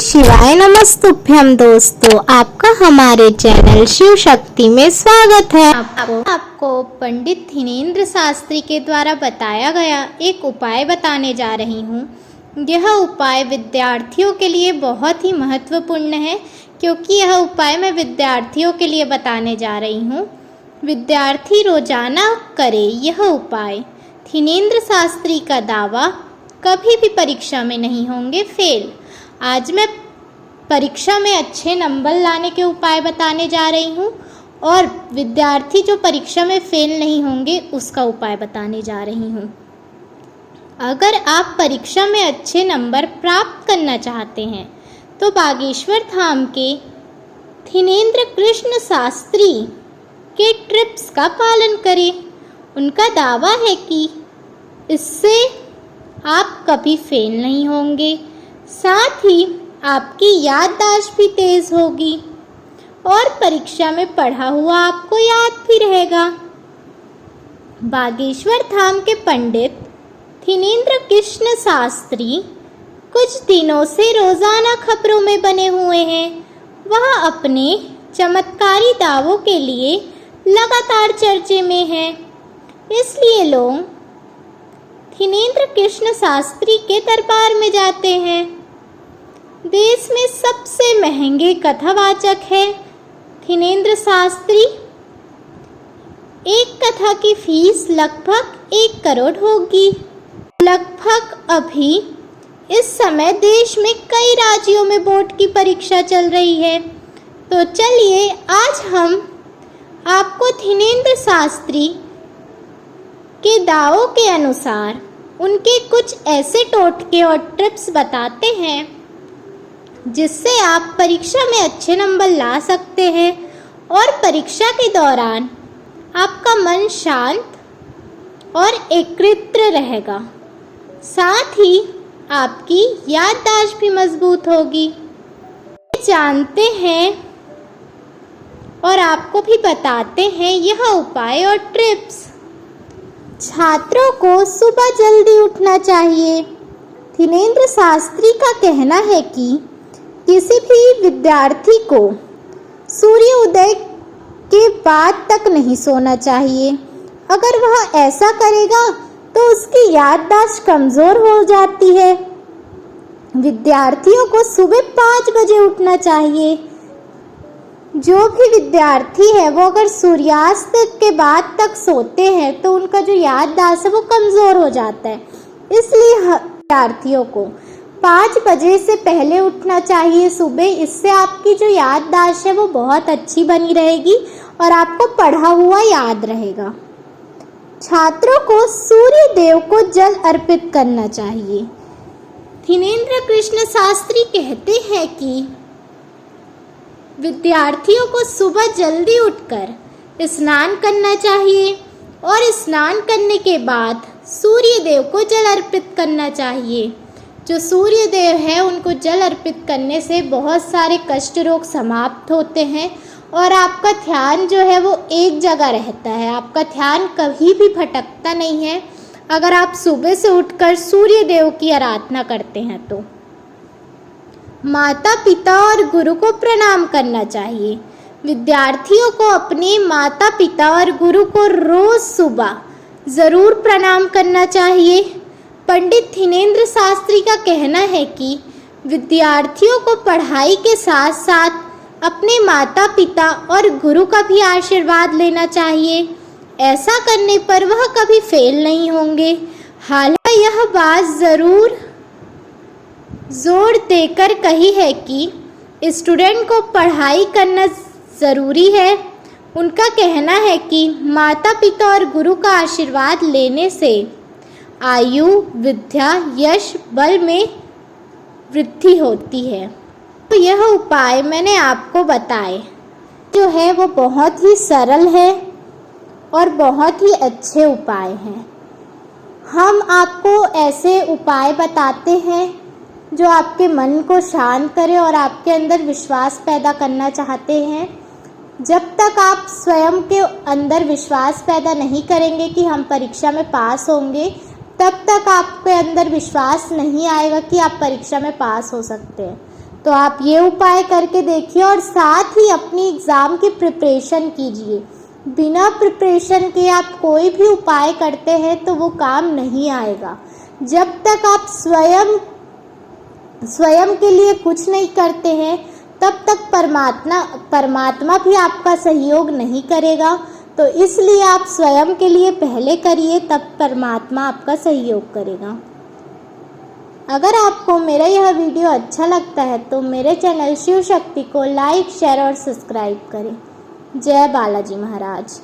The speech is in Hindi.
शिवाय नमस्तुभ्यम दोस्तों, आपका हमारे चैनल शिव शक्ति में स्वागत है। आपको पंडित थिनेंद्र शास्त्री के द्वारा बताया गया एक उपाय बताने जा रही हूँ। यह उपाय विद्यार्थियों के लिए बहुत ही महत्वपूर्ण है, क्योंकि यह उपाय मैं विद्यार्थियों के लिए बताने जा रही हूँ। विद्यार्थी रोजाना करे यह उपाय। थिनेंद्र शास्त्री का दावा, कभी भी परीक्षा में नहीं होंगे फेल। आज मैं परीक्षा में अच्छे नंबर लाने के उपाय बताने जा रही हूँ और विद्यार्थी जो परीक्षा में फेल नहीं होंगे उसका उपाय बताने जा रही हूँ। अगर आप परीक्षा में अच्छे नंबर प्राप्त करना चाहते हैं तो बागेश्वर धाम के थिनेंद्र कृष्ण शास्त्री के टिप्स का पालन करें। उनका दावा है कि इससे आप कभी फेल नहीं होंगे, साथ ही आपकी याददाश्त भी तेज होगी और परीक्षा में पढ़ा हुआ आपको याद भी रहेगा। बागेश्वर धाम के पंडित थिनेंद्र कृष्ण शास्त्री कुछ दिनों से रोजाना खबरों में बने हुए हैं। वह अपने चमत्कारी दावों के लिए लगातार चर्चे में हैं। इसलिए लोग थिनेंद्र कृष्ण शास्त्री के दरबार में जाते हैं। देश में सबसे महंगे कथावाचक है थिनेंद्र शास्त्री। एक कथा की फीस लगभग 1 करोड़ होगी। लगभग अभी इस समय देश में कई राज्यों में बोर्ड की परीक्षा चल रही है। तो चलिए आज हम आपको थिनेंद्र शास्त्री के दावों के अनुसार उनके कुछ ऐसे टोटके और टिप्स बताते हैं जिससे आप परीक्षा में अच्छे नंबर ला सकते हैं और परीक्षा के दौरान आपका मन शांत और एकाग्र रहेगा। साथ ही आपकी याददाश्त भी मजबूत होगी। जानते हैं और आपको भी बताते हैं यह उपाय और टिप्स। छात्रों को सुबह जल्दी उठना चाहिए। थिनेंद्र शास्त्री का कहना है कि किसी भी विद्यार्थी को सूर्योदय के बाद तक नहीं सोना चाहिए। अगर वह ऐसा करेगा तो उसकी याददाश्त कमज़ोर हो जाती है। विद्यार्थियों को सुबह 5 बजे उठना चाहिए। जो भी विद्यार्थी है वो अगर सूर्यास्त के बाद तक सोते हैं तो उनका जो याददाश्त है वो कमज़ोर हो जाता है। इसलिए विद्यार्थियों को 5 बजे से पहले उठना चाहिए सुबह। इससे आपकी जो याददाश्त है वो बहुत अच्छी बनी रहेगी और आपको पढ़ा हुआ याद रहेगा। छात्रों को सूर्य देव को जल अर्पित करना चाहिए। थिनेंद्र कृष्ण शास्त्री कहते हैं कि विद्यार्थियों को सुबह जल्दी उठकर स्नान करना चाहिए और स्नान करने के बाद सूर्य देव को जल अर्पित करना चाहिए। जो सूर्य देव है उनको जल अर्पित करने से बहुत सारे कष्ट रोग समाप्त होते हैं और आपका ध्यान जो है वो एक जगह रहता है। आपका ध्यान कभी भी भटकता नहीं है अगर आप सुबह से उठकर सूर्य देव की आराधना करते हैं तो। माता पिता और गुरु को प्रणाम करना चाहिए। विद्यार्थियों को अपने माता पिता और गुरु को रोज सुबह ज़रूर प्रणाम करना चाहिए। पंडित थिनेंद्र शास्त्री का कहना है कि विद्यार्थियों को पढ़ाई के साथ साथ अपने माता पिता और गुरु का भी आशीर्वाद लेना चाहिए। ऐसा करने पर वह कभी फेल नहीं होंगे। हालांकि यह बात ज़रूर जोर देकर कही है कि स्टूडेंट को पढ़ाई करना ज़रूरी है। उनका कहना है कि माता पिता और गुरु का आशीर्वाद लेने से आयु, विद्या, यश, बल में वृद्धि होती है। तो यह उपाय मैंने आपको बताए जो है वो बहुत ही सरल है और बहुत ही अच्छे उपाय हैं। हम आपको ऐसे उपाय बताते हैं जो आपके मन को शांत करे और आपके अंदर विश्वास पैदा करना चाहते हैं। जब तक आप स्वयं के अंदर विश्वास पैदा नहीं करेंगे कि हम परीक्षा में पास होंगे, तब तक आपके अंदर विश्वास नहीं आएगा कि आप परीक्षा में पास हो सकते हैं। तो आप ये उपाय करके देखिए और साथ ही अपनी एग्ज़ाम की प्रिपरेशन कीजिए। बिना प्रिपरेशन के आप कोई भी उपाय करते हैं तो वो काम नहीं आएगा। जब तक आप स्वयं के लिए कुछ नहीं करते हैं तब तक परमात्मा भी आपका सहयोग नहीं करेगा। तो इसलिए आप स्वयं के लिए पहले करिए, तब परमात्मा आपका सहयोग करेगा। अगर आपको मेरा यह वीडियो अच्छा लगता है तो मेरे चैनल शिव शक्ति को लाइक, शेयर और सब्सक्राइब करें। जय बालाजी महाराज।